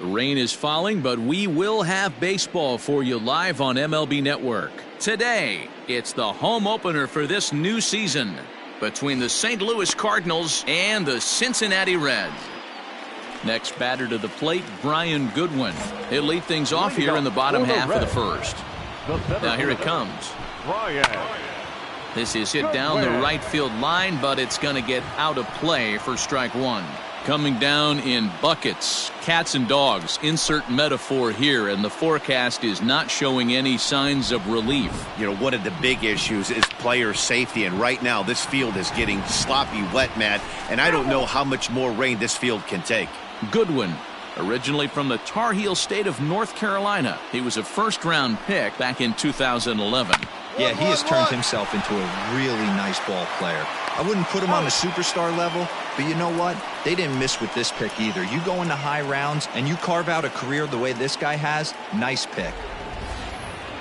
The rain is falling, but we will have baseball for you live on MLB Network. Today, it's the home opener for this new season between the St. Louis Cardinals and the Cincinnati Reds. Next batter to the plate, Brian Goodwin. He'll lead things off here in the bottom half of the first. Now here it comes. This is hit down the right field line, but it's going to get out of play for strike one. Coming down in buckets, cats and dogs, insert metaphor here, and the forecast is not showing any signs of relief. You know, one of the big issues is player safety, and right now this field is getting sloppy wet, Matt, and I don't know how much more rain this field can take. Goodwin, originally from the Tar Heel state of North Carolina. He was a first-round pick back in 2011. Yeah, he has turned himself into a really nice ball player. I wouldn't put him on the superstar level, but you know what? They didn't miss with this pick either. You go into high rounds and you carve out a career the way this guy has, nice pick.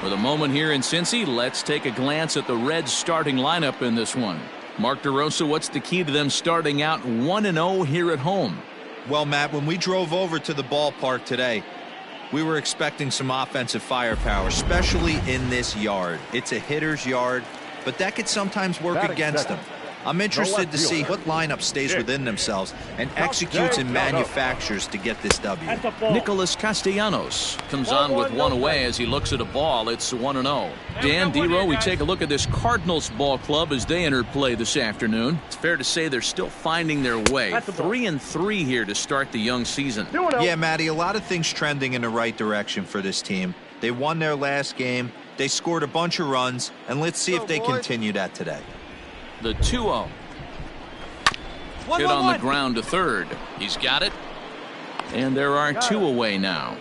For the moment here in Cincy, let's take a glance at the Reds starting lineup in this one. Mark DeRosa, what's the key to them starting out 1-0 here at home? Well, Matt, when we drove over to the ballpark today, we were expecting some offensive firepower, especially in this yard. It's a hitter's yard, but that could sometimes work against them. I'm interested to see what lineup stays within themselves and executes and manufactures to get this W. Nicholas Castellanos comes on with one away as he looks at a ball. It's 1-0. Dan Dero, we take a look at this Cardinals ball club as they enter play this afternoon. It's fair to say they're still finding their way. 3-3 here to start the young season. Yeah, Matty, a lot of things trending in the right direction for this team. They won their last game. They scored a bunch of runs, and let's see if they continue that today. The 2-0. Hit on the ground to third. He's got it. And there are two away now.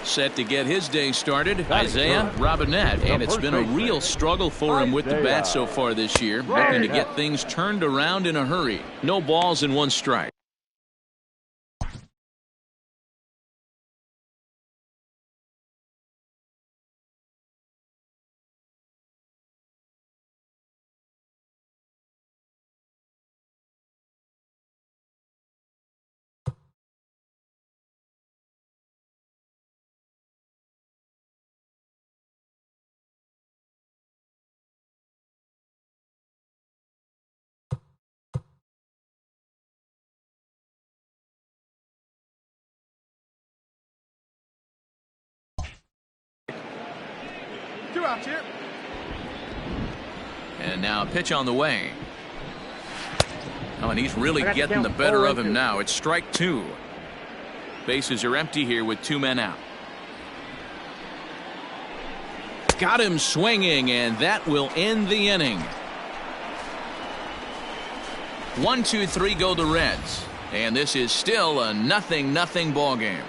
Set to get his day started, Isaiah Robinette. And it's been a real struggle for him with the bat so far this year. Looking to get things turned around in a hurry. No balls and one strike. Two outs here. And now a pitch on the way. Oh, and he's really getting the better of him now. It's strike two. Bases are empty here with two men out. Got him swinging, and that will end the inning. 1-2-3 go the Reds. And this is still a 0-0 ball game.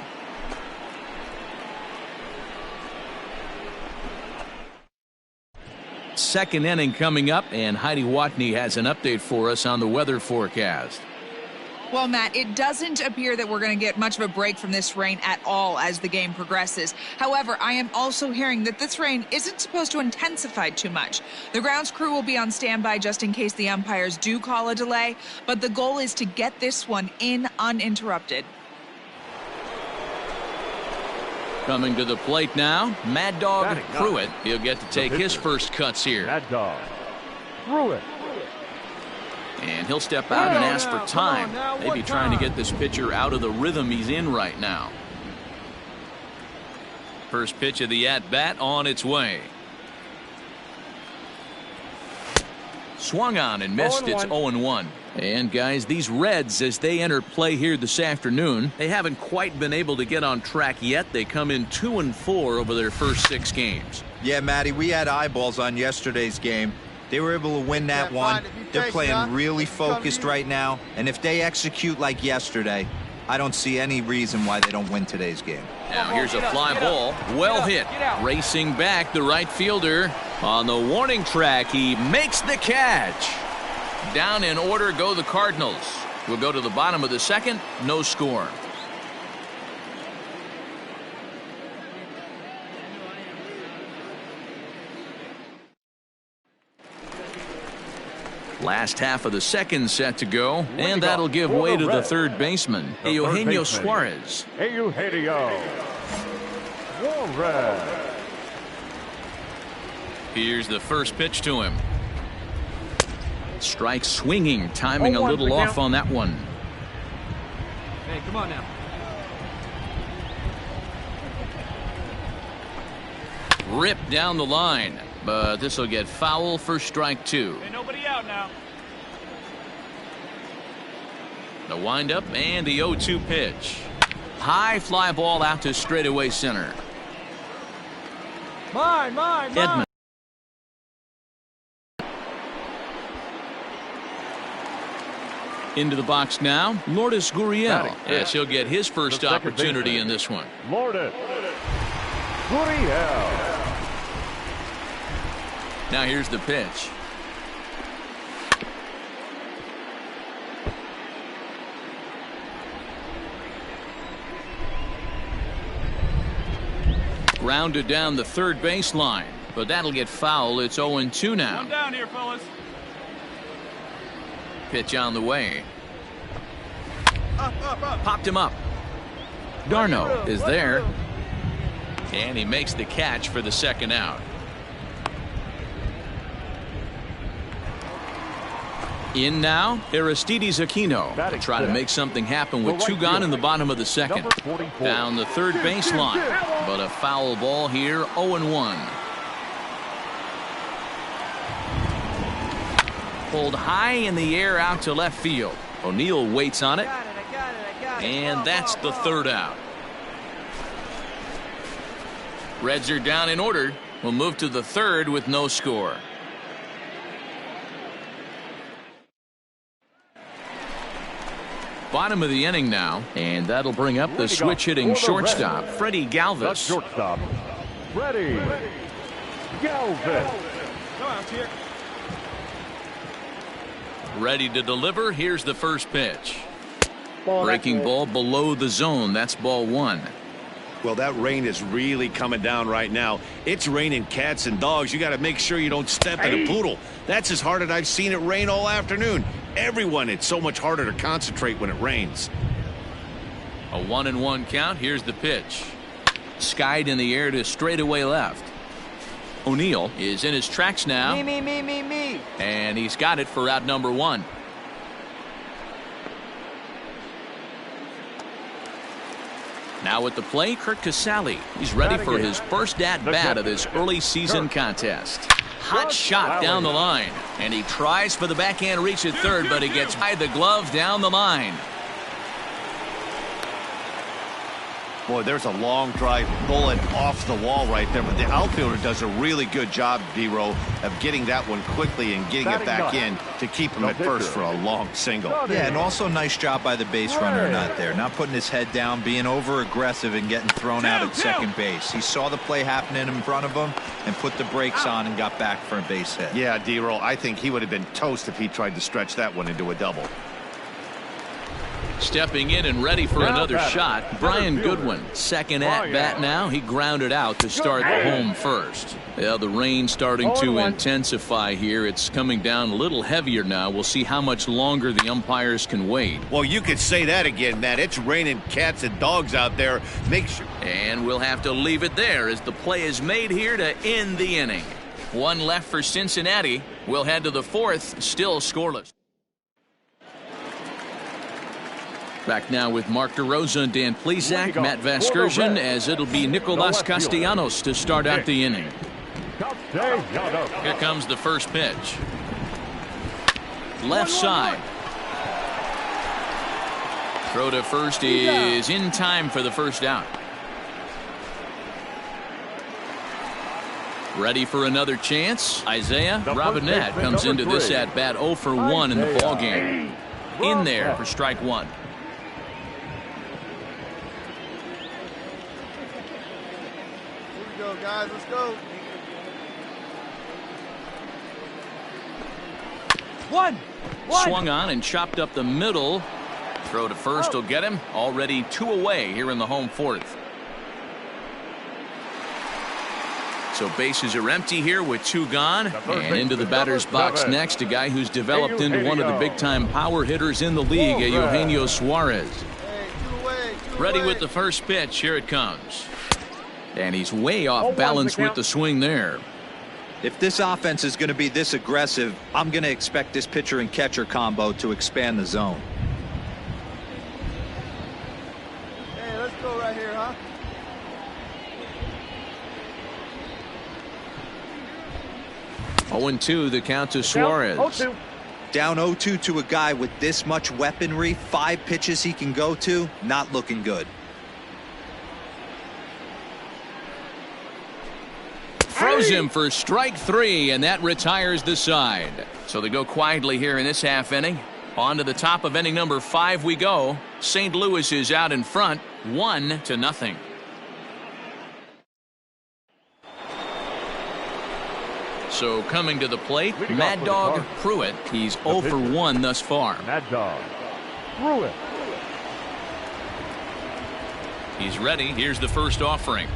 Second inning coming up, and Heidi Watney has an update for us on the weather forecast. Well, Matt, it doesn't appear that we're going to get much of a break from this rain at all as the game progresses. However, I am also hearing that this rain isn't supposed to intensify too much. The grounds crew will be on standby just in case the umpires do call a delay, but the goal is to get this one in uninterrupted. Coming to the plate now, Mad Dog Pruitt. He'll get to take his first cuts here. Mad Dog Pruitt. And he'll step out and ask for time. Maybe trying to get this pitcher out of the rhythm he's in right now. First pitch of the at-bat on its way. Swung on and missed. It's 0-1. And guys, these Reds, as they enter play here this afternoon, they haven't quite been able to get on track yet. They come in 2-4 over their first 6 games. Yeah, Matty, we had eyeballs on yesterday's game. They were able to win that one. They're playing really focused right now. And if they execute like yesterday, I don't see any reason why they don't win today's game. Now here's a fly ball. Well hit. Racing back, the right fielder on the warning track. He makes the catch. Down in order go the Cardinals. We'll go to the bottom of the second. No score. Last half of the second set to go, and that'll give way to the third baseman, Eugenio Suarez. Eugenio Suarez. Here's the first pitch to him. Strike swinging, timing a little off on that one. Hey, come on now. Ripped down the line, but this will get foul for strike two. Ain't nobody out now. The windup and the 0-2 pitch. High fly ball out to straightaway center. Mine. Edman. Into the box now, Lourdes Gurriel. Batting Yes, he'll get his first the second opportunity baseman. in this one. Lourdes Gurriel. Now here's the pitch. Grounded down the third baseline, but that'll get foul. It's 0-2 now. One down here, fellas. Pitch on the way. Popped him up. Darno is there. And he makes the catch for the second out. In now, Aristides Aquino to try to make something happen with two gone in the bottom of the second. Down the third baseline, but a foul ball here, 0-1. Pulled high in the air out to left field. O'Neill waits on it. And that's the third out. Reds are down in order. We'll move to the third with no score. Bottom of the inning now, and that'll bring up the switch-hitting shortstop, Freddie Galvis. The shortstop, Freddie Galvis. Ready to deliver. Here's the first pitch. Breaking ball below the zone. That's ball one. Well, that rain is really coming down right now. It's raining cats and dogs. You got to make sure you don't step in a poodle. That's as hard as I've seen it rain all afternoon. Everyone, it's so much harder to concentrate when it rains. A 1-1 count. Here's the pitch. Skied in the air to straightaway left. O'Neill is in his tracks now. Me. And he's got it for out number one. Now at the plate, Kirk Casale. He's ready for his first at-bat of this early season contest. Hot shot down the line. And he tries for the backhand reach at third, but he gets by the glove down the line. Boy, there's a long drive bullet off the wall right there. But the outfielder does a really good job, D-Row, of getting that one quickly and getting it back in to keep him at first for a long single. Yeah, and also nice job by the base runner not there. Not putting his head down, being over-aggressive and getting thrown out at second base. He saw the play happening in front of him and put the brakes on and got back for a base hit. Yeah, D-Row, I think he would have been toast if he tried to stretch that one into a double. Stepping in and ready for another shot, Brian Goodwin. Second at bat now. He grounded out to start the home first. Yeah, the rain starting to intensify here. It's coming down a little heavier now. We'll see how much longer the umpires can wait. Well, you could say that again, Matt. It's raining cats and dogs out there. Make sure. And we'll have to leave it there as the play is made here to end the inning. One left for Cincinnati. We'll head to the fourth, still scoreless. Back now with Mark DeRosa and Dan Plesac, Matt Vasgersian, as it'll be Nicolas Castellanos to start out the inning. Here comes the first pitch. Left side. Throw to first is in time for the first out. Ready for another chance. Isaiah Robinette comes into this at bat 0 for 1 in the ball game. In there for strike one. Guys, let's go. One. Swung on and chopped up the middle. Throw to first will get him. Already 2 away here in the home fourth. So bases are empty here with 2 gone. And into the batter's box next, a guy who's developed into one of the big-time power hitters in the league, Eugenio Suarez. Ready with the first pitch. Here it comes. And he's way off balance with the swing there. If this offense is going to be this aggressive, I'm going to expect this pitcher and catcher combo to expand the zone. Hey, let's go right here, huh? Oh, 0-2 the count to Suarez. Down 0-2 to a guy with this much weaponry, 5 pitches he can go to, not looking good. Throws him for strike 3, and that retires the side. So they go quietly here in this half inning. On to the top of inning number 5 we go. St. Louis is out in front, 1-0. So coming to the plate, Mad Dog Pruitt. He's 0 for 1 thus far. Mad Dog Pruitt. He's ready. Here's the first offering.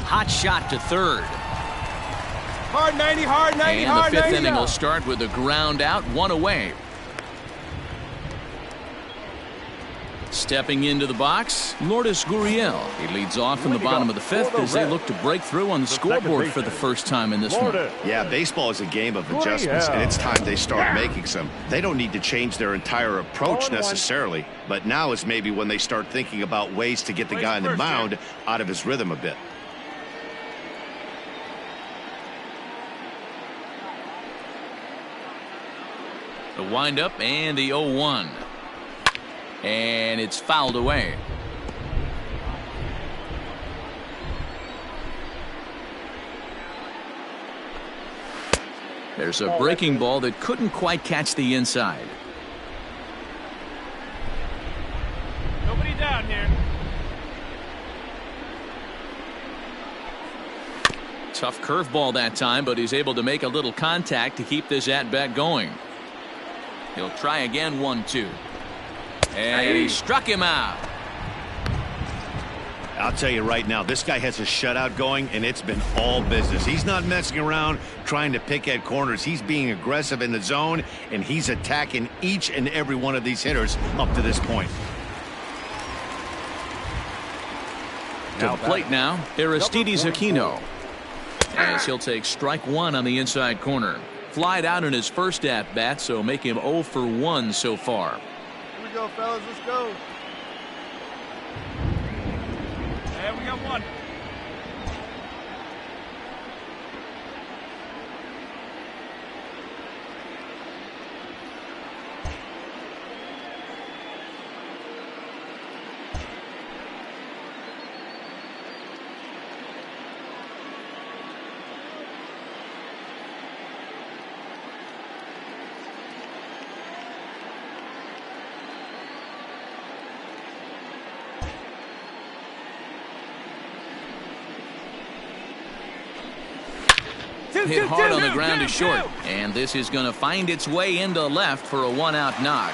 Hot shot to third. Hard 90, hard 90, And hard the 5th 90 inning now. will start with a ground out, 1 away. Stepping into the box, Lourdes Gurriel. He leads off in the bottom of the 5th as they look to break through on the scoreboard for the first time in this one. Yeah, baseball is a game of adjustments, and it's time they start making some. They don't need to change their entire approach necessarily, but now is maybe when they start thinking about ways to get the guy on the mound out of his rhythm a bit. The windup and the 0-1. And it's fouled away. There's a breaking ball that couldn't quite catch the inside. Nobody down here. Tough curveball that time, but he's able to make a little contact to keep this at-bat going. He'll try again, 1-2. And he struck him out. I'll tell you right now, this guy has a shutout going, and it's been all business. He's not messing around trying to pick at corners. He's being aggressive in the zone, and he's attacking each and every one of these hitters up to this point. To the plate now, Aristides Aquino. As he'll take strike 1 on the inside corner. Flied out in his first at-bat, so make him 0 for 1 so far. Here we go, fellas. Let's go. And we got one. Hit hard on the ground to short, and this is going to find its way into left for a 1-out knock.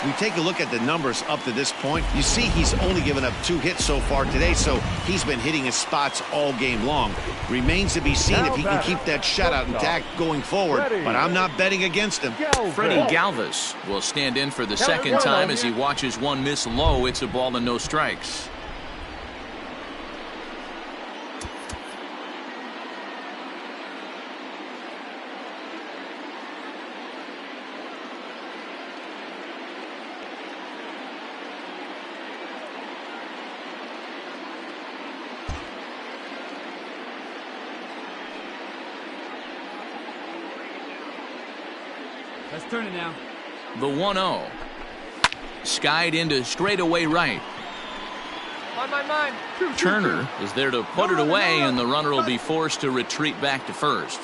We take a look at the numbers up to this point. You see he's only given up 2 hits so far today, so he's been hitting his spots all game long. Remains to be seen if he can keep that shutout intact going forward, but I'm not betting against him. Freddie Galvis will stand in for the second time as he watches one miss low. It's a ball and no strikes. Let's turn it now. The 1-0. Skied into straightaway right. On my mind. Turner is there to put it away, and the runner will be forced to retreat back to first.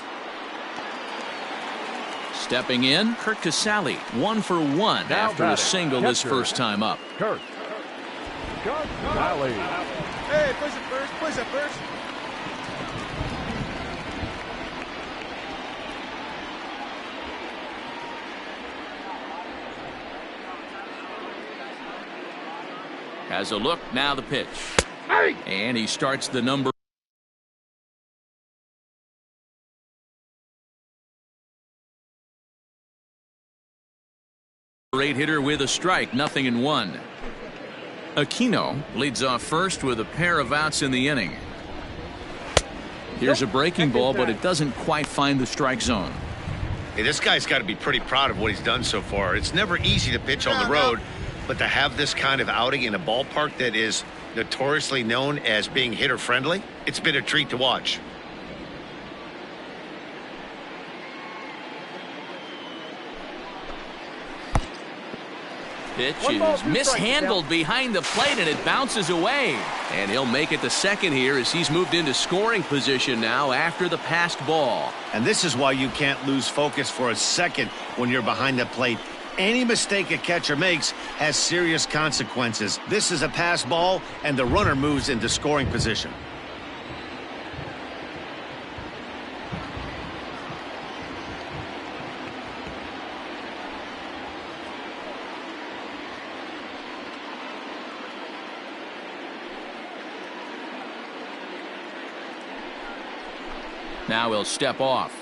Stepping in, Kurt Casale, 1 for 1 after a single his first time up. Kurt Casale. Hey, push it first. Push it first. Has a look, now the pitch. And he starts the number 8 hitter with a strike, 0-1. Aquino leads off first with a pair of outs in the inning. Here's a breaking ball, but it doesn't quite find the strike zone. Hey, this guy's got to be pretty proud of what he's done so far. It's never easy to pitch on the road, but to have this kind of outing in a ballpark that is notoriously known as being hitter-friendly, it's been a treat to watch. Pitch One ball, is two strikes, mishandled behind the plate, and it bounces away. And he'll make it to second here as he's moved into scoring position now after the passed ball. And this is why you can't lose focus for a second when you're behind the plate. Any mistake a catcher makes has serious consequences. This is a pass ball, and the runner moves into scoring position. Now he'll step off.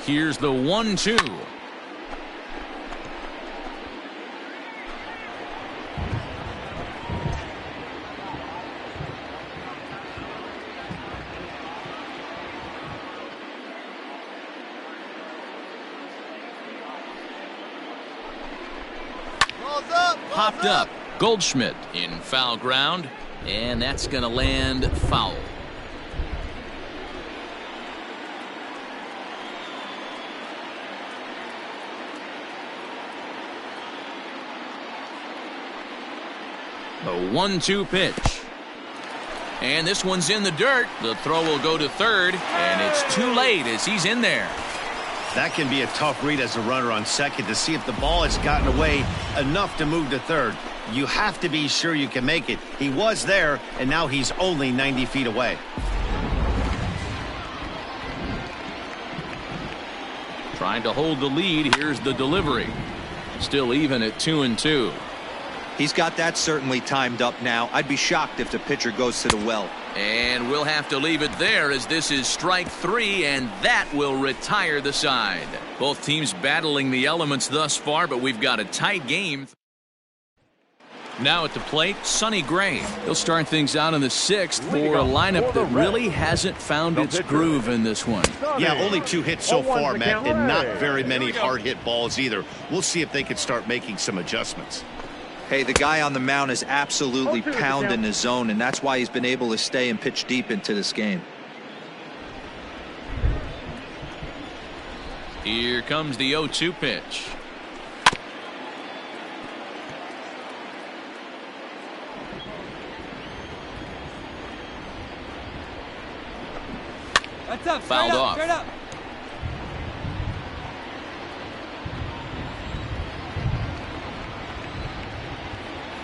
Here's the 1-2. Popped up. Goldschmidt in foul ground, and that's going to land foul. The 1-2 pitch. And this one's in the dirt. The throw will go to third, and it's too late as he's in there. That can be a tough read as a runner on second to see if the ball has gotten away enough to move to third. You have to be sure you can make it. He was there, and now he's only 90 feet away. Trying to hold the lead. Here's the delivery. Still even at 2-2. He's got that certainly timed up now. I'd be shocked if the pitcher goes to the well. And we'll have to leave it there as this is strike three, and that will retire the side. Both teams battling the elements thus far, but we've got a tight game. Now at the plate, Sonny Gray. He'll start things out in the sixth for a lineup that really hasn't found its groove in this one. Yeah, only 2 hits so far, Matt, and not very many hard-hit balls either. We'll see if they can start making some adjustments. Hey, the guy on the mound is absolutely pounding his zone, and that's why he's been able to stay and pitch deep into this game. Here comes the 0-2 pitch. That's up. Fouled off. Straight up.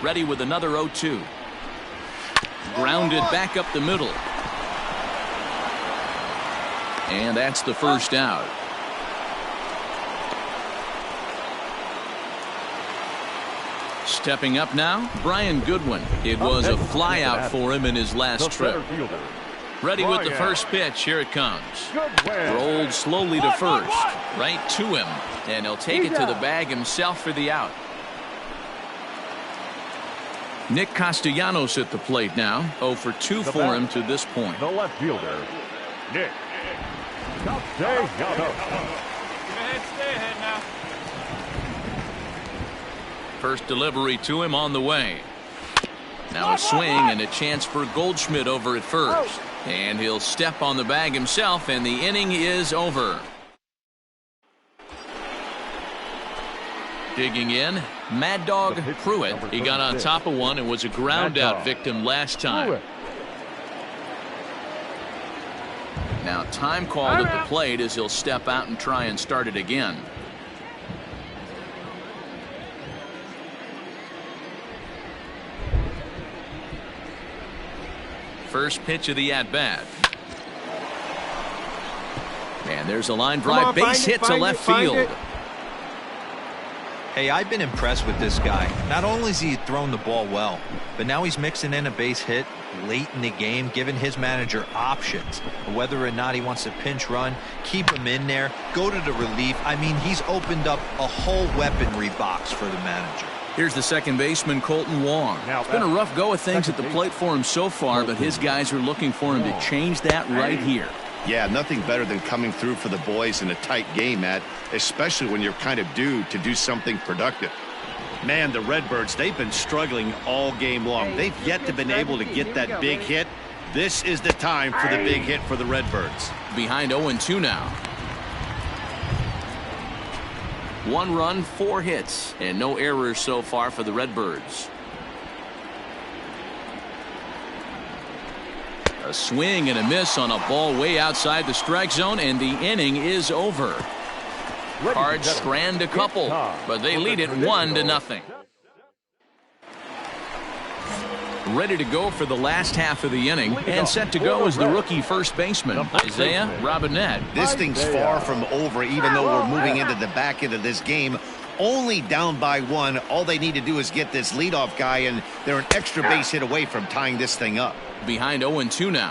Ready with another 0-2. Grounded back up the middle. And that's the first out. Stepping up now, Brian Goodwin. It was a fly out for him in his last trip. Ready with the first pitch. Here it comes. Rolled slowly to first. Right to him. And he'll take it to the bag himself for the out. Nick Castellanos at the plate now. 0 for 2 for him to this point. The left fielder, Nick Castellanos. Stay ahead now. First delivery to him on the way. Now a swing and a chance for Goldschmidt over at first. And he'll step on the bag himself, and the inning is over. Digging in, Mad Dog Pruitt. He got on top of one and was a ground out victim last time. Now time called at the plate as he'll step out and try and start it again. First pitch of the at-bat. And there's a line drive, base hit to left field. Hey, I've been impressed with this guy. Not only has he thrown the ball well, but now he's mixing in a base hit late in the game, giving his manager options. Whether or not he wants to pinch run, keep him in there, go to the relief. I mean, he's opened up a whole weaponry box for the manager. Here's the second baseman, Colton Wong. It's been a rough go of things at the plate for him so far, but his guys are looking for him to change that right here. Yeah, nothing better than coming through for the boys in a tight game, Matt, especially when you're kind of due to do something productive. Man, the Redbirds, they've been struggling all game long. They've yet to been able to get that big hit. This is the time for the big hit for the Redbirds. Behind 0-2 now. 1 run, 4 hits, and no errors so far for the Redbirds. A swing and a miss on a ball way outside the strike zone, and the inning is over. Cards strand a couple, but they lead it 1-0. Ready to go for the last half of the inning, and set to go is the rookie first baseman, Isaiah Robinette. This thing's far from over, even though we're moving into the back end of this game. Only down by 1. All they need to do is get this leadoff guy, and they're an extra base hit away from tying this thing up. Behind 0-2 now.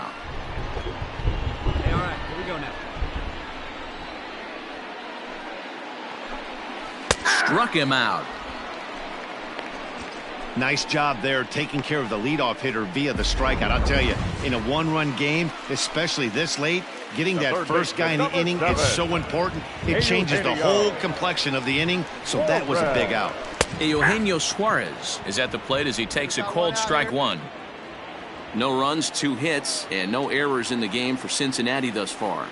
Hey, all right, here we go now. Struck him out. Nice job there taking care of the leadoff hitter via the strikeout. I'll tell you, in a 1-run game, especially this late, getting that first guy in the inning is so important. It changes the whole complexion of the inning, so that was a big out. Eugenio Suarez is at the plate as he takes a called strike 1. No runs, 2 hits, and no errors in the game for Cincinnati thus far.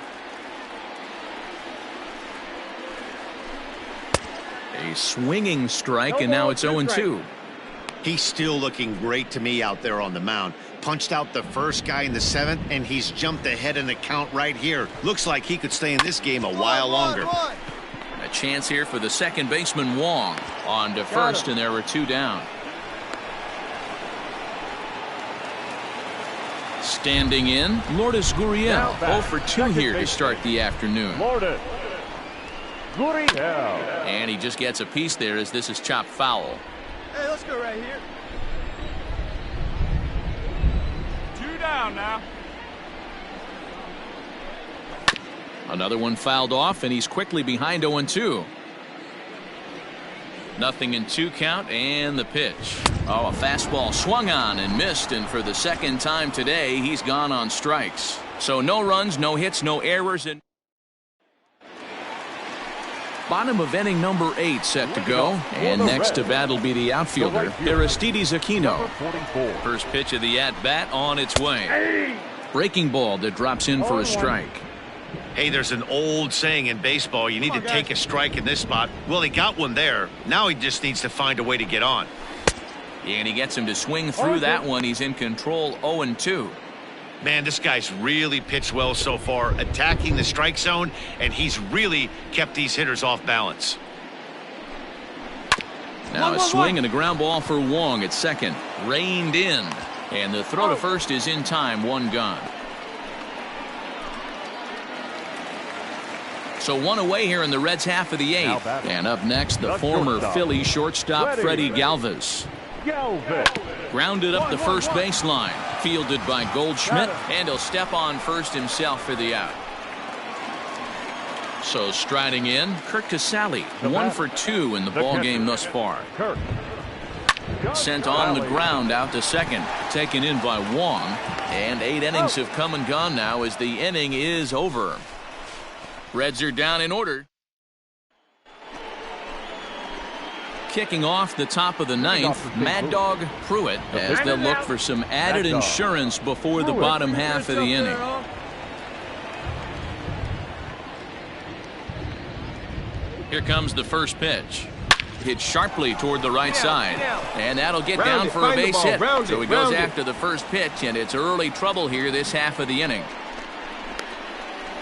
A swinging strike, and now it's 0-2. He's still looking great to me out there on the mound. Punched out the first guy in the 7th, and he's jumped ahead in the count right here. Looks like he could stay in this game a while longer. A chance here for the second baseman, Wong. On to first, and there were 2 down. Standing in, Lourdes Gurriel. 0 for 2 here to start the afternoon. Lourdes Gurriel. And he just gets a piece there as this is chopped foul. Hey, let's go right here. 2 down now. Another one fouled off, and he's quickly behind 0-2. Nothing in 2 count, and the pitch. Oh, a fastball swung on and missed, and for the second time today, he's gone on strikes. So no runs, no hits, no errors, and bottom of inning number 8 set to go, and next to bat will be the outfielder, Aristides Aquino. First pitch of the at-bat on its way. Breaking ball that drops in for a strike. Hey, there's an old saying in baseball, you need to take a strike in this spot. Well, he got one there. Now he just needs to find a way to get on. And he gets him to swing through that one. He's in control, 0-2. Man, this guy's really pitched well so far, attacking the strike zone, and he's really kept these hitters off balance. Now a swing and a ground ball for Wong at second. Reined in. And the throw to first is in time, 1 gone. So 1 away here in the Reds' half of the 8th. And up next, the former Philly shortstop, Freddie Galvis. Grounded up the first baseline. Fielded by Goldschmidt, and he'll step on first himself for the out. So striding in, Kurt Casale, 1 for 2 in the ballgame thus far. Sent on the ground out to second, taken in by Wong, and 8 innings have come and gone now as the inning is over. Reds are down in order. Kicking off the top of the 9th, Mad Dog Pruitt, as they'll look for some added insurance before the bottom half of the inning. Here comes the first pitch. Hit sharply toward the right side, and that'll get down for a base hit. So he goes after the first pitch, and it's early trouble here this half of the inning.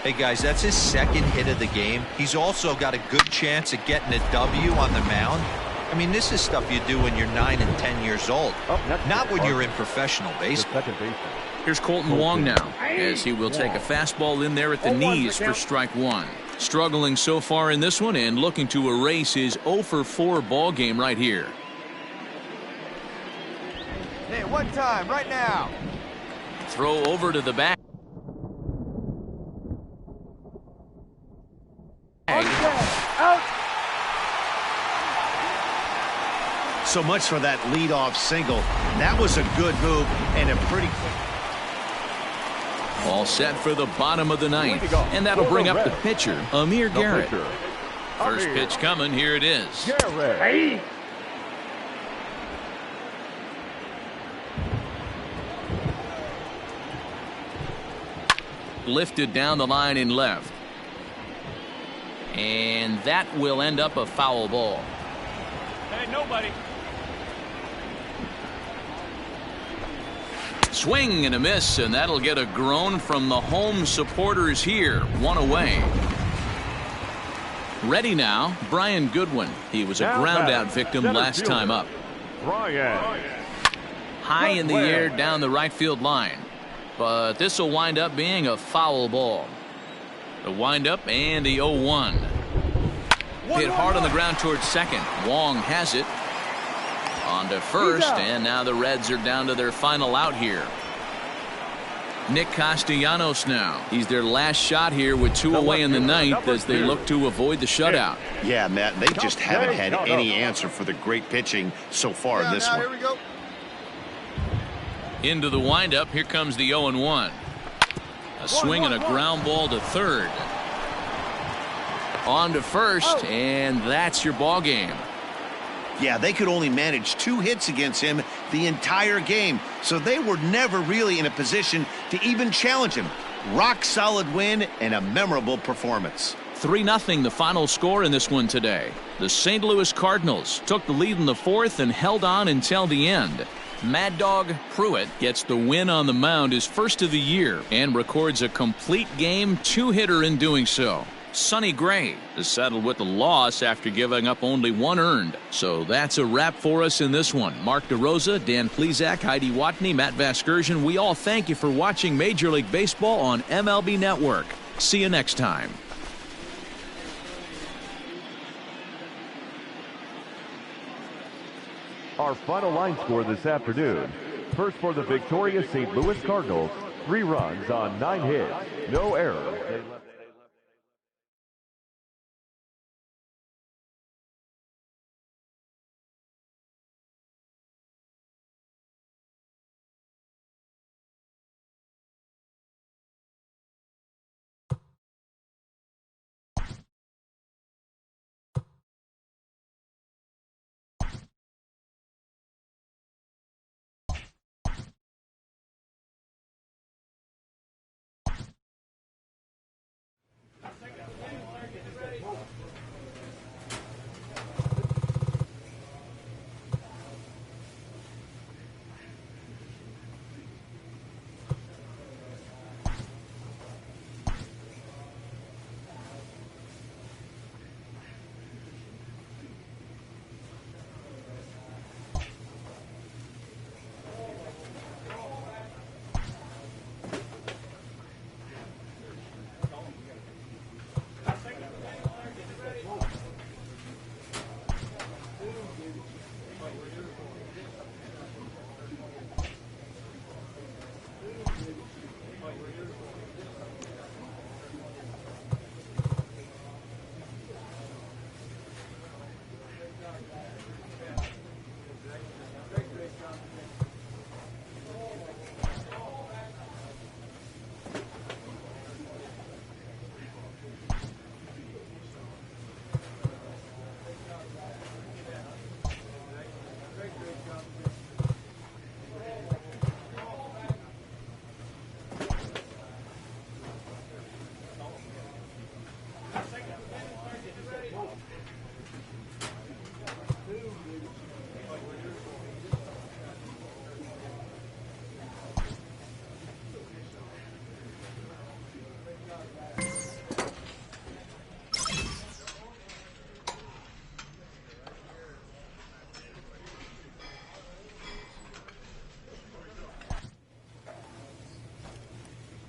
Hey guys, that's his second hit of the game. He's also got a good chance of getting a W on the mound. I mean, this is stuff you do when you're 9 and 10 years old, not when you're in professional baseball. Here's Colton Wong now, as he will take a fastball in there at the knees for strike 1. Struggling so far in this one and looking to erase his 0 for 4 ball game right here. Hey, 1 time, right now. Throw over to the back. Out. So much for that leadoff single. That was a good move and a pretty... All set for the bottom of the ninth, and that'll bring up the pitcher, Amir Garrett. First pitch coming, here it is. Garrett. Lifted down the line in left. And that will end up a foul ball. Hey, nobody. Swing and a miss, and that'll get a groan from the home supporters here. One away. Ready now, Brian Goodwin. He was a ground-out victim last time up. Brian. High in the air down the right field line. But this will wind up being a foul ball. The windup and the 0-1. Hit hard on the ground towards second. Wong has it. On to first, and now the Reds are down to their final out here. Nick Castellanos now. He's their last shot here with 2 away in the ninth as they look to avoid the shutout. Yeah, Matt, they just haven't had any answer for the great pitching so far in this one. Here we go. Into the windup, here comes the 0-1. A swing and a ground ball to third. On to first, and that's your ball game. Yeah, they could only manage 2 hits against him the entire game, so they were never really in a position to even challenge him. Rock solid win and a memorable performance. 3-0 the final score in this one today. The St. Louis Cardinals took the lead in the fourth and held on until the end. Mad Dog Pruitt gets the win on the mound, his first of the year, and records a complete game 2-hitter in doing so. Sonny Gray is settled with the loss after giving up only 1 earned. So that's a wrap for us in this one. Mark DeRosa, Dan Plesac, Heidi Watney, Matt Vasgersian, we all thank you for watching Major League Baseball on MLB Network. See you next time. Our final line score this afternoon. First for the victorious St. Louis Cardinals, 3 runs on 9 hits, no errors.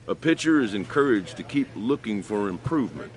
A pitcher is encouraged to keep looking for improvement.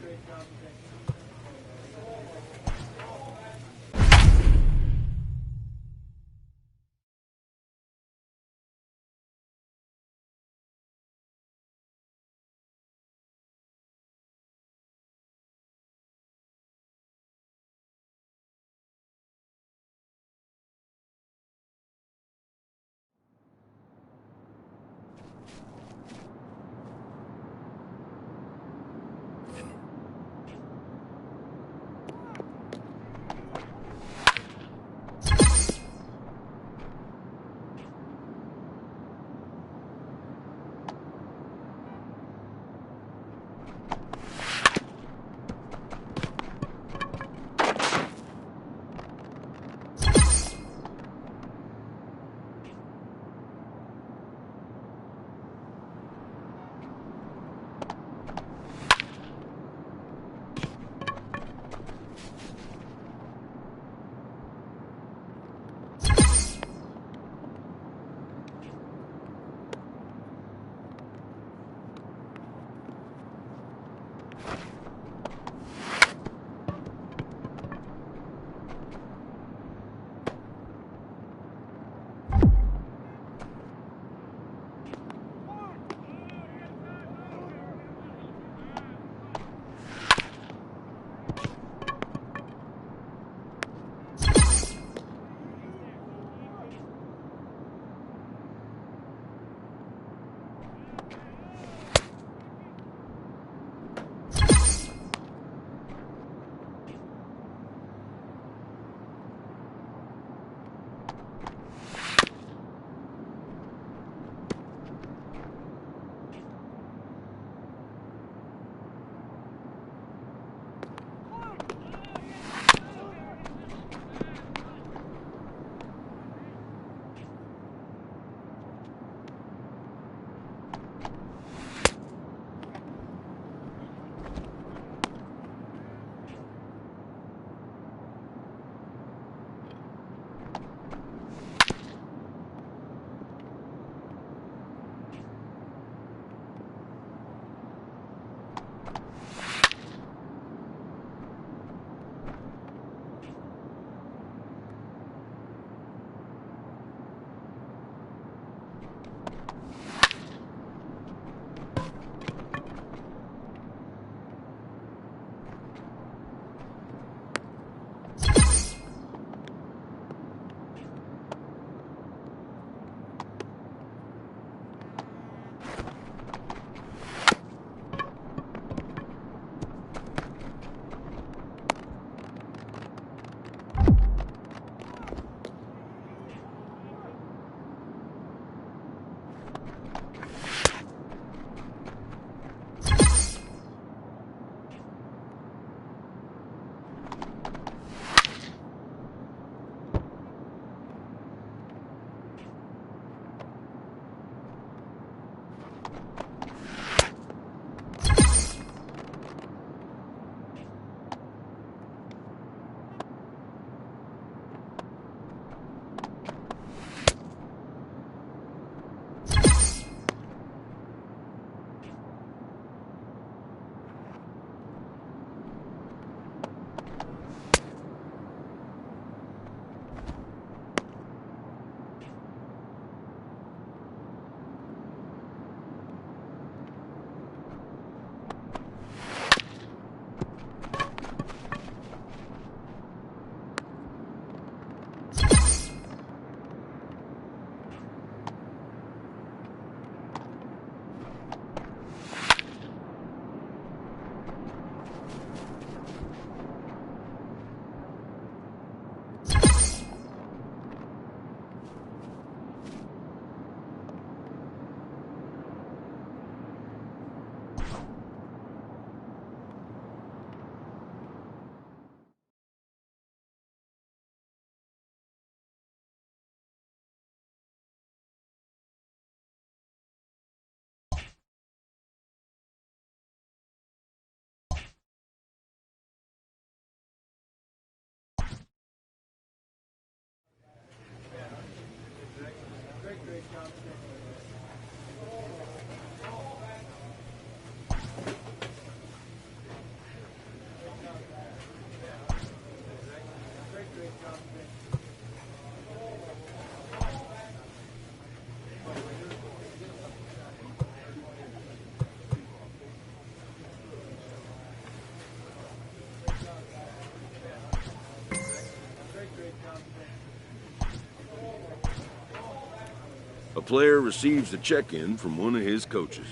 A player receives a check-in from one of his coaches.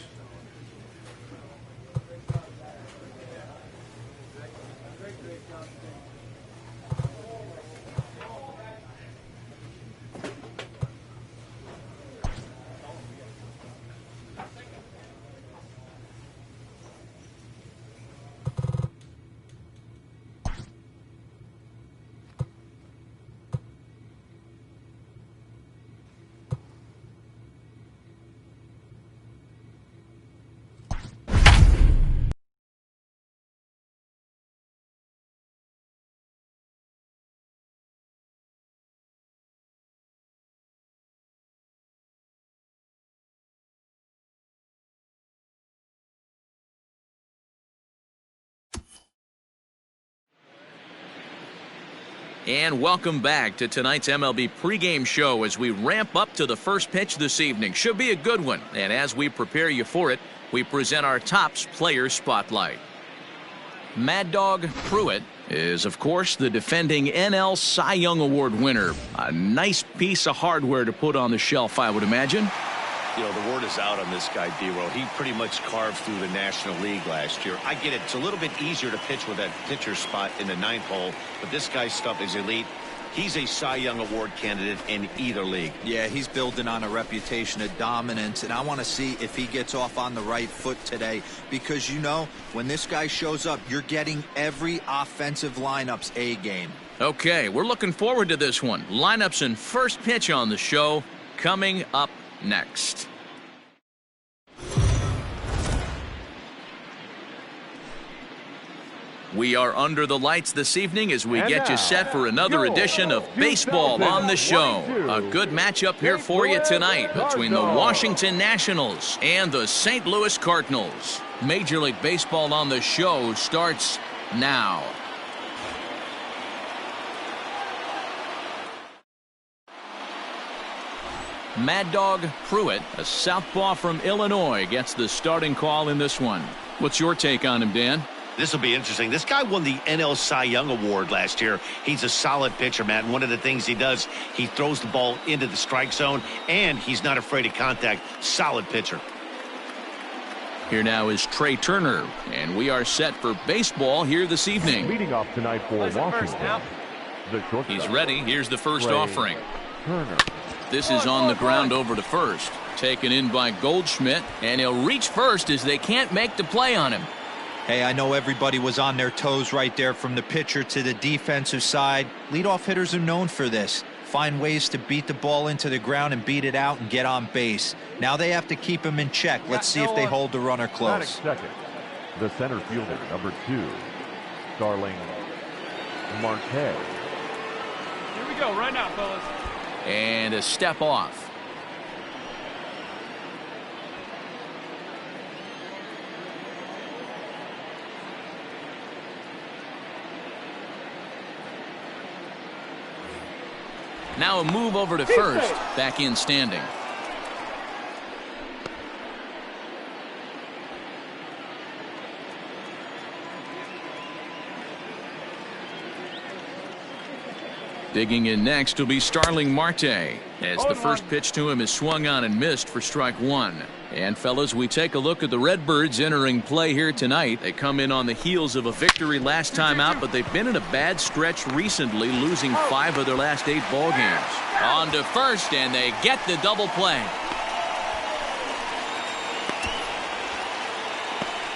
And welcome back to tonight's MLB pregame show as we ramp up to the first pitch this evening. Should be a good one. And as we prepare you for it, we present our Topps Player Spotlight. Mad Dog Pruitt is, of course, the defending NL Cy Young Award winner. A nice piece of hardware to put on the shelf, I would imagine. You know, the word is out on this guy, D-Row. He pretty much carved through the National League last year. I get it. It's a little bit easier to pitch with that pitcher spot in the ninth hole, but this guy's stuff is elite. He's a Cy Young Award candidate in either league. Yeah, he's building on a reputation of dominance, and I want to see if he gets off on the right foot today, because, you know, when this guy shows up, you're getting every offensive lineup's A game. Okay, we're looking forward to this one. Lineups and first pitch on the show coming up next. We are under the lights this evening as we get you set for another edition of Baseball on the Show. A good matchup here for you tonight between the Washington Nationals and the St. Louis Cardinals. Major League Baseball on the Show starts now. Mad Dog Pruitt, a southpaw from Illinois, gets the starting call in this one. What's your take on him, Dan? This will be interesting. This guy won the NL Cy Young Award last year. He's a solid pitcher, Matt. And one of the things he does, he throws the ball into the strike zone, and he's not afraid of contact. Solid pitcher. Here now is Trey Turner, and we are set for baseball here this evening. Leading off tonight for Washington. He's ready. Here's the first offering. Turner. This is on the ground over to first. Taken in by Goldschmidt, and he'll reach first as they can't make the play on him. Hey, I know everybody was on their toes right there from the pitcher to the defensive side. Leadoff hitters are known for this. Find ways to beat the ball into the ground and beat it out and get on base. Now they have to keep him in check. Let's see if they hold the runner close. Second, the center fielder, number 2, Starling Marte. Here we go, right now, fellas. And a step off. Now a move over to first. Back in standing. Digging in next will be Starling Marte, as the first pitch to him is swung on and missed for strike one. And fellas, we take a look at the Redbirds entering play here tonight. They come in on the heels of a victory last time out, but they've been in a bad stretch recently, losing 5 of their last 8 ball games. On to first, and they get the double play.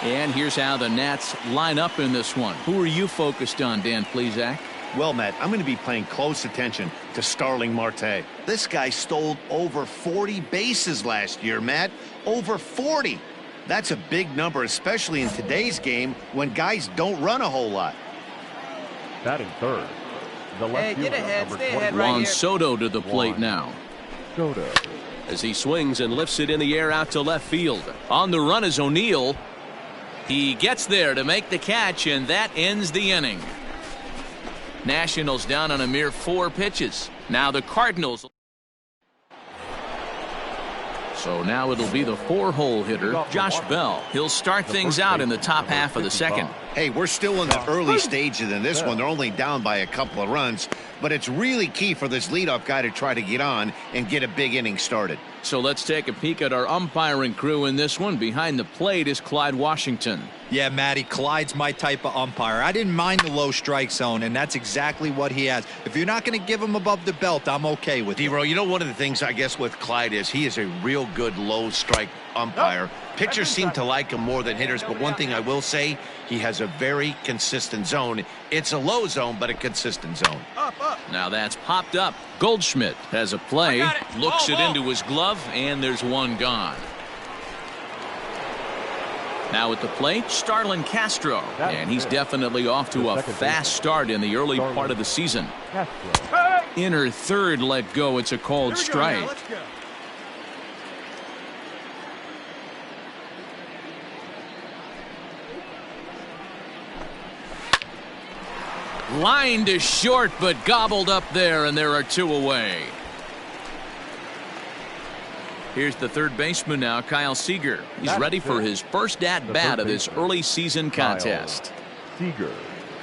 And here's how the Nats line up in this one. Who are you focused on, Dan Plesac? Well, Matt, I'm going to be paying close attention to Starling Marte. This guy stole over 40 bases last year, Matt. Over 40. That's a big number, especially in today's game when guys don't run a whole lot. Batting third, the left Hey, get fielder, ahead, number stay 20. ahead right Juan here. Soto to the plate now. Soto. as he swings and lifts it in the air out to left field. On the run is O'Neill. He gets there to make the catch, and that ends the inning. Nationals down on a mere 4 pitches. Now the Cardinals. So now it'll be the 4-hole hitter, Josh Bell. He'll start things out in the top half of the second. Hey, we're still in the early stages in this one. They're only down by a couple of runs, but it's really key for this leadoff guy to try to get on and get a big inning started. So let's take a peek at our umpiring crew in this one. Behind the plate is Clyde Washington. Yeah, Matty, Clyde's my type of umpire. I didn't mind the low strike zone, and that's exactly what he has. If you're not going to give him above the belt, I'm okay with it. D-Row, you know, one of the things I guess with Clyde is he is a real good low strike umpire. Pitchers seem to like him more than hitters, but one thing I will say, he has a very consistent zone. It's a low zone, but a consistent zone. Now that's popped up. Goldschmidt has a play, looks it into his glove, and there's one gone. Now at the plate, Starlin Castro, and he's definitely off to a fast start in the early part of the season. Inner third let go. It's a called strike. Line to short, but gobbled up there, and there are 2 away. Here's the third baseman now, Kyle Seager. He's ready for his first at-bat of this early season contest. Seager.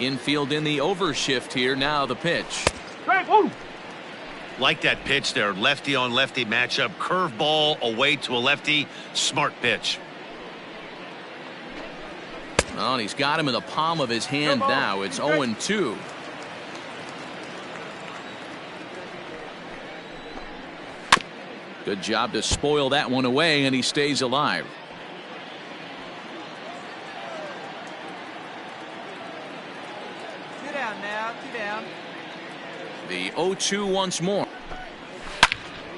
Infield in the overshift here. Now the pitch. Like that pitch there, lefty on lefty matchup, curveball away to a lefty, smart pitch. Oh, and he's got him in the palm of his hand now. It's 0-2. Good job to spoil that one away, and he stays alive. Two down now, 2 down. The 0-2 once more.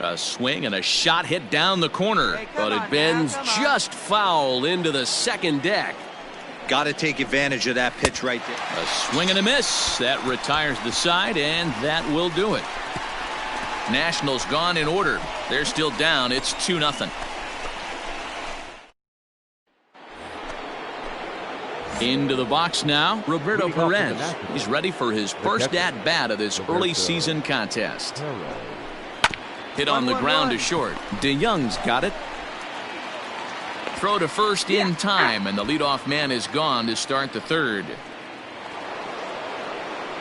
A swing and a shot hit down the corner, but it bends just foul into the second deck. Got to take advantage of that pitch right there. A swing and a miss. That retires the side, and that will do it. Nationals gone in order. They're still down. It's 2-0. Into the box now, Roberto Perez. He's ready for his first at-bat of this early season contest. Hit on the ground to short. DeYoung's got it. Throw to first in time, and the leadoff man is gone to start the third.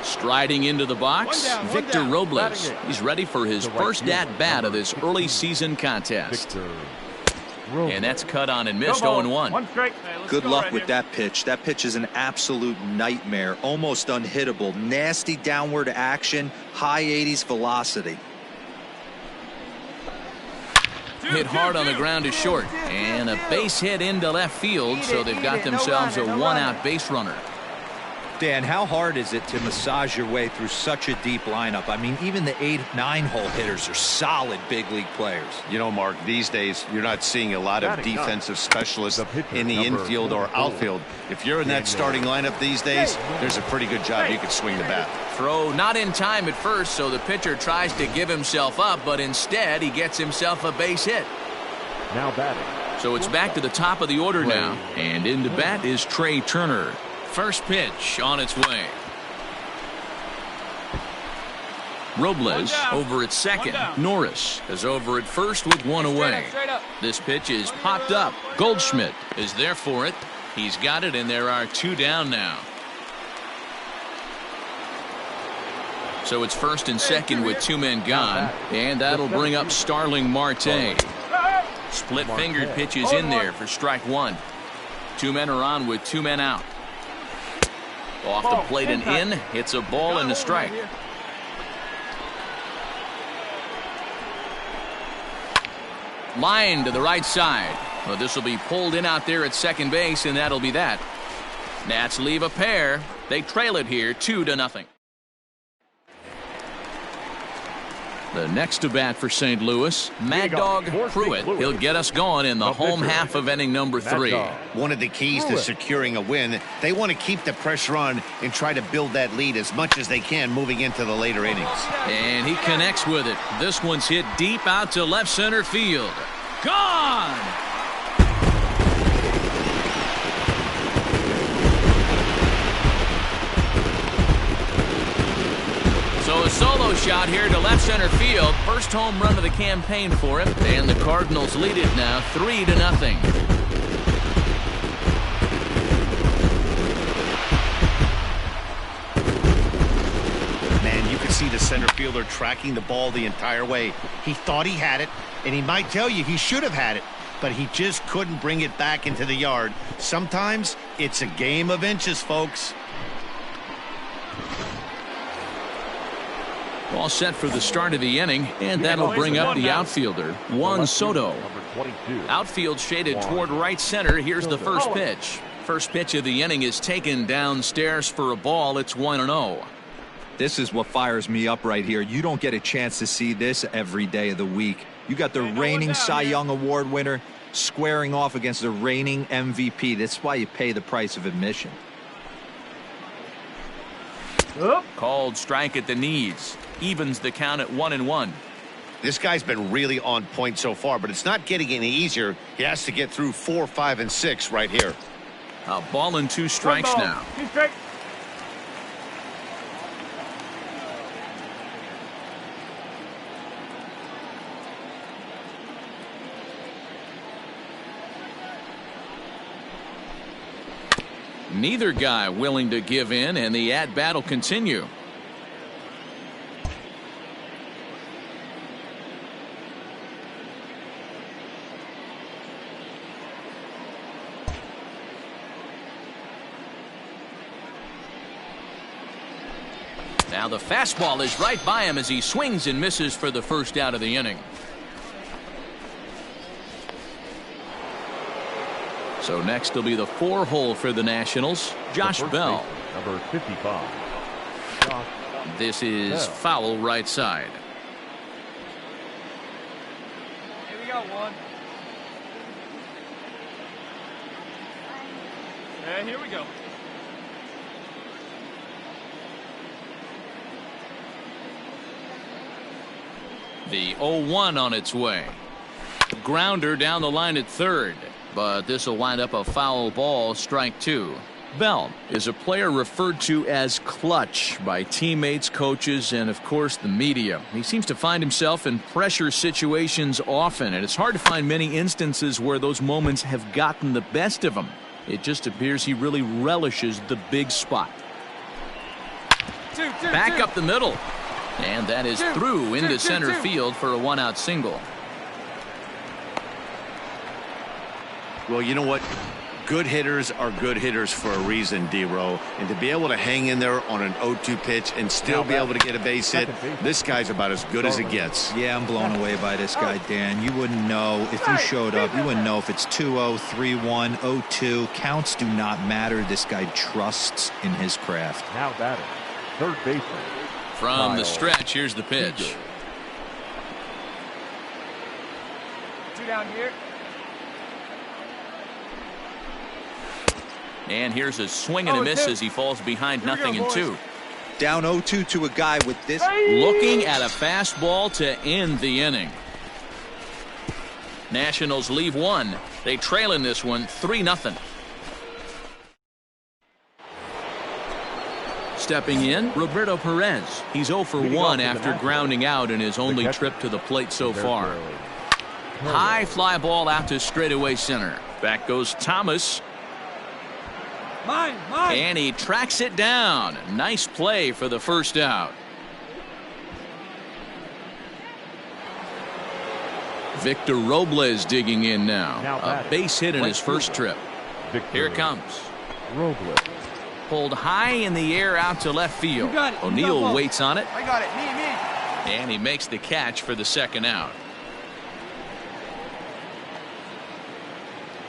Striding into the box, Victor Robles. He's ready for his first at-bat of this early season contest. And that's cut on and missed. 0-1. Good luck with that pitch. That pitch is an absolute nightmare. Almost unhittable. Nasty downward action. High 80s velocity. Hit hard on the ground to short. And a base hit into left field, so they've got themselves a 1-out base runner. Dan, how hard is it to massage your way through such a deep lineup? I mean, even the 8-9 hole hitters are solid big league players. You know, Mark, these days you're not seeing a lot of defensive specialists in the infield or outfield. If you're in that starting lineup these days, there's a pretty good job you could swing the bat. Throw not in time at first, so the pitcher tries to give himself up, but instead he gets himself a base hit. Now batting. So it's back to the top of the order now, and in to bat is Trey Turner. First pitch on its way. Robles over at second. Norris is over at first with one away. This pitch is popped up. Goldschmidt is there for it. He's got it, and there are 2 down now. So it's first and second with 2 men gone, and that'll bring up Starling Marte. Split-fingered pitches in there for strike 1. 2 men are on with 2 men out. Off the plate and in. It's a ball and a strike. Line to the right side. Well, this will be pulled in out there at second base, and that'll be that. Nats leave a pair. They trail it here 2-0. The next to bat for St. Louis, Mad Dog Pruitt. He'll get us going in the home half of inning number 3. One of the keys to securing a win, they want to keep the pressure on and try to build that lead as much as they can moving into the later innings. And he connects with it. This one's hit deep out to left center field. Gone! So a solo shot here to left center field. First home run of the campaign for him. And the Cardinals lead it now 3-0. Man, you can see the center fielder tracking the ball the entire way. He thought he had it, and he might tell you he should have had it, but he just couldn't bring it back into the yard. Sometimes it's a game of inches, folks. All set for the start of the inning, and that'll bring up the outfielder, Juan Soto. Outfield shaded toward right center. Here's the first pitch. First pitch of the inning is taken downstairs for a ball. It's 1-0. This is what fires me up right here. You don't get a chance to see this every day of the week. You got the reigning Cy Young Award winner squaring off against the reigning MVP. That's why you pay the price of admission. Called strike at the knees. Evens the count at 1-1. This guy's been really on point so far, but it's not getting any easier. He has to get through 4, 5, and 6 right here. A ball and 2 strikes now. Neither guy willing to give in, and the at-bat will continue. Now the fastball is right by him as he swings and misses for the first out of the inning. So next will be the 4-hole for the Nationals, Josh Bell. Number 55. This is foul right side. Here we go, one. And here we go. The 0-1 on its way. Grounder down the line at third, but this will wind up a foul ball, strike 2. Bell is a player referred to as clutch by teammates, coaches, and of course the media. He seems to find himself in pressure situations often, and it's hard to find many instances where those moments have gotten the best of him. It just appears he really relishes the big spot. Back up the middle. And that is through into center field for a 1-out single. Well, you know what? Good hitters are good hitters for a reason, D-Row. And to be able to hang in there on an 0-2 pitch and still be able to get a base hit, this guy's about as good as it gets. Yeah, I'm blown away by this guy, Dan. You wouldn't know if you showed up. You wouldn't know if it's 2-0, 3-1, 0-2. Counts do not matter. This guy trusts in his craft. Now batting, third baseman. From the stretch, here's the pitch. 2 down here. And here's a swing and a miss as he falls behind 0-2. Down 0-2 to a guy with this. Looking at a fastball to end the inning. Nationals leave one. They trail in this one 3-0. Stepping in, Roberto Perez. He's 0 for 1 after grounding out in his only trip to the plate so far. High fly ball out to straightaway center. Back goes Thomas. Mine. And he tracks it down. Nice play for the first out. Victor Robles digging in now. A base hit in his first trip. Here it comes. Robles. Pulled high in the air out to left field. O'Neill waits on it. I got it. Me. And he makes the catch for the second out.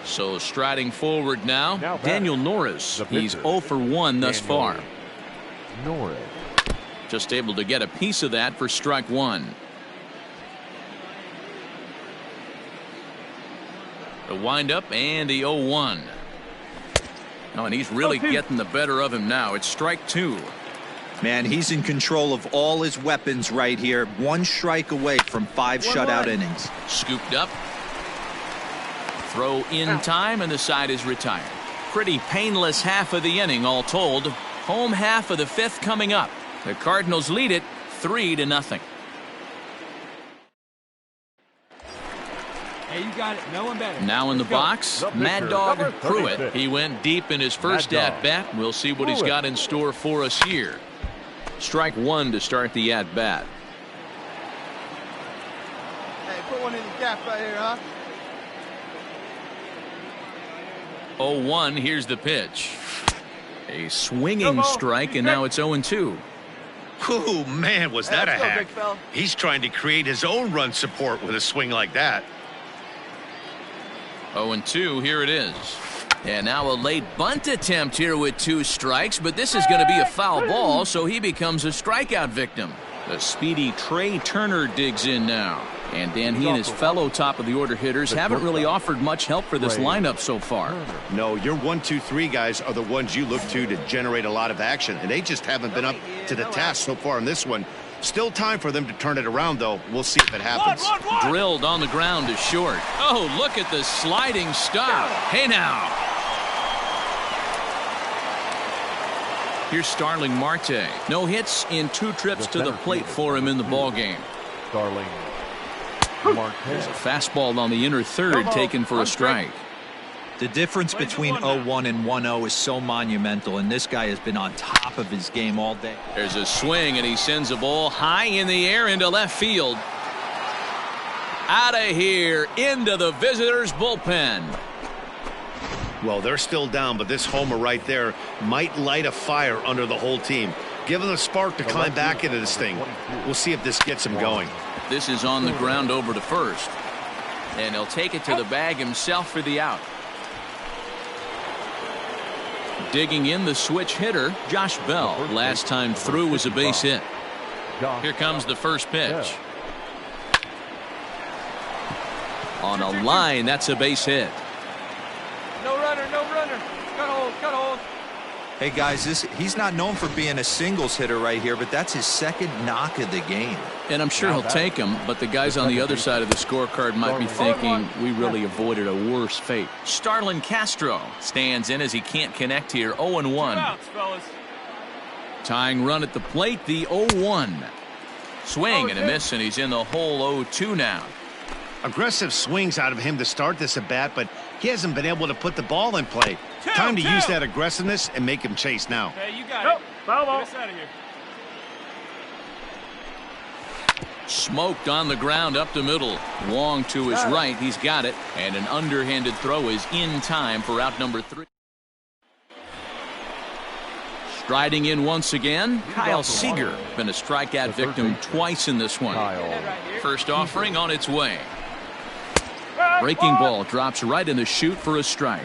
So striding forward now Daniel Norris. He's 0 for 1 thus far. Norris. Just able to get a piece of that for strike 1. The windup and the 0-1. Oh, and he's really getting the better of him now. It's strike 2. Man, he's in control of all his weapons right here. 1 strike away from 5 shutout innings. Scooped up. Throw in time, and the side is retired. Pretty painless half of the inning, all told. Home half of the 5th coming up. The Cardinals lead it 3-0. Hey, you got it. No one better. Now in the box, Mad Dog Pruitt. He went deep in his first at-bat. We'll see what he's got in store for us here. Strike 1 to start the at-bat. Hey, put one in the gap right here, huh? 0-1, here's the pitch. A swinging strike, and now it's 0-2. Oh, man, was that a Let's go, hack. big fella. He's trying to create his own run support with a swing like that. 0-2, here it is. And now a late bunt attempt here with 2 strikes, but this is going to be a foul ball, so he becomes a strikeout victim. The speedy Trey Turner digs in now. And Dan, he and his fellow top-of-the-order hitters haven't really offered much help for this lineup so far. No, your 1, 2, 3 guys are the ones you look to generate a lot of action, and they just haven't been up to the task so far in this one. Still time for them to turn it around, though. We'll see if it happens. Drilled on the ground to short. Oh, look at the sliding stop. Hey, now. Here's Starling Marte. No hits in 2 trips to the plate for him in the ballgame. Starling Marte. There's a fastball on the inner third taken for a strike. The difference between 0-1 and 1-0 is so monumental, and this guy has been on top of his game all day. There's a swing, and he sends a ball high in the air into left field. Out of here, into the visitors' bullpen. Well, they're still down, but this homer right there might light a fire under the whole team. Give them a spark to climb back into this thing. We'll see if this gets him going. This is on the ground over to first. And he'll take it to the bag himself for the out. Digging in the switch hitter, Josh Bell. Last time through was a base hit. Here comes the first pitch. On a line, that's a base hit. No runner, no runner. Cut hold, cut hold. Hey, guys, he's not known for being a singles hitter right here, but that's his 2nd knock of the game. And I'm sure he'll take him, but the guys on the other side of the scorecard might be thinking we really avoided a worse fate. Starlin Castro stands in as he can't connect here. 0-1. Tying run at the plate, the 0-1. Swing and a miss, and he's in the hole. 0-2 now. Aggressive swings out of him to start this at bat, but he hasn't been able to put the ball in play. Time to use that aggressiveness and make him chase now. Hey, you got it. Foul ball. Get us out of here. Smoked on the ground up the middle. Wong to his right. He's got it. And an underhanded throw is in time for out number 3. Striding in once again, Kyle Seager. Been a strikeout victim twice in this one. First offering on its way. Breaking ball drops right in the chute for a strike.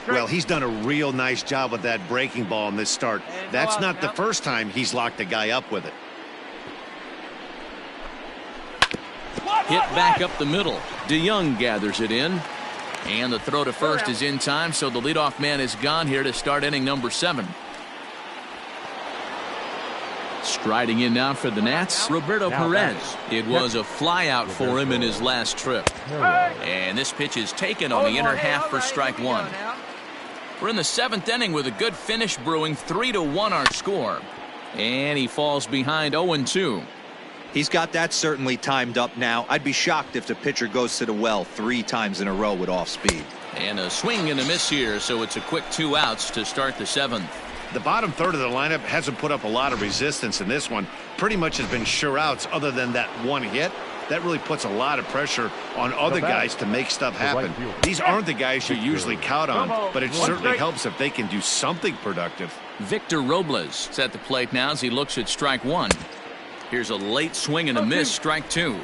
Well, he's done a real nice job with that breaking ball in this start. That's not the first time he's locked a guy up with it. Hit back up the middle. DeYoung gathers it in. And the throw to first is in time, so the leadoff man is gone here to start inning number 7. Striding in now for the Nats, Roberto Perez. It was a flyout for him in his last trip. And this pitch is taken on the inner half for strike 1. We're in the 7th inning with a good finish brewing. 3-1 our score. And he falls behind 0-2. He's got that certainly timed up now. I'd be shocked if the pitcher goes to the well 3 times in a row with off speed. And a swing and a miss here, so it's a quick 2 outs to start the 7th. The bottom third of the lineup hasn't put up a lot of resistance in this one. Pretty much has been sure outs other than that 1 hit. That really puts a lot of pressure on other guys to make stuff happen. These aren't the guys you usually count on, but it certainly helps if they can do something productive. Victor Robles is at the plate now as he looks at strike 1. Here's a late swing and a miss, strike 2.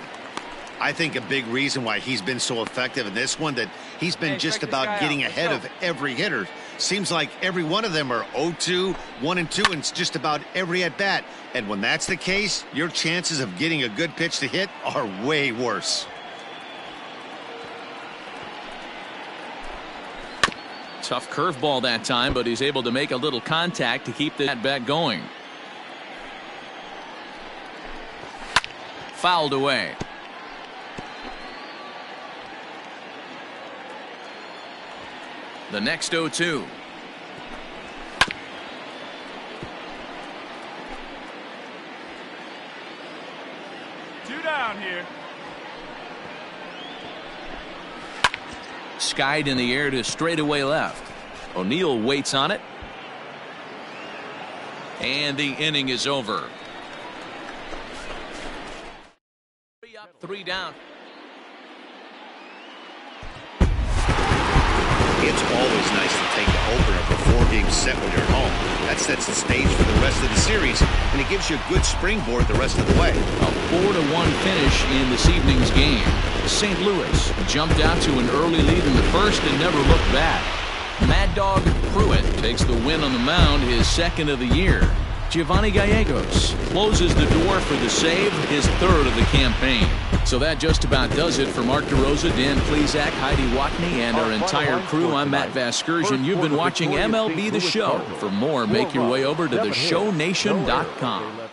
I think a big reason why he's been so effective in this one that he's been just about getting ahead of every hitter. Seems like every one of them are 0-2, 1-2, and it's just about every at bat. And when that's the case, your chances of getting a good pitch to hit are way worse. Tough curveball that time, but he's able to make a little contact to keep that bat going. Fouled away. The next 0-2. Two down here. Skied in the air to straightaway left. O'Neill waits on it. And the inning is over. 3 up, 3 down. It's always nice to take the opener before game set when you're at home. That sets the stage for the rest of the series, and it gives you a good springboard the rest of the way. A 4-1 finish in this evening's game. St. Louis jumped out to an early lead in the first and never looked back. Mad Dog Pruitt takes the win on the mound, his second of the year. Giovanni Gallegos closes the door for the save, his third of the campaign. So that just about does it for Mark DeRosa, Dan Plesac, Heidi Watney, and our entire crew. I'm Matt Vasgersian. You've been watching MLB The Show. For more, make your way over to theshownation.com.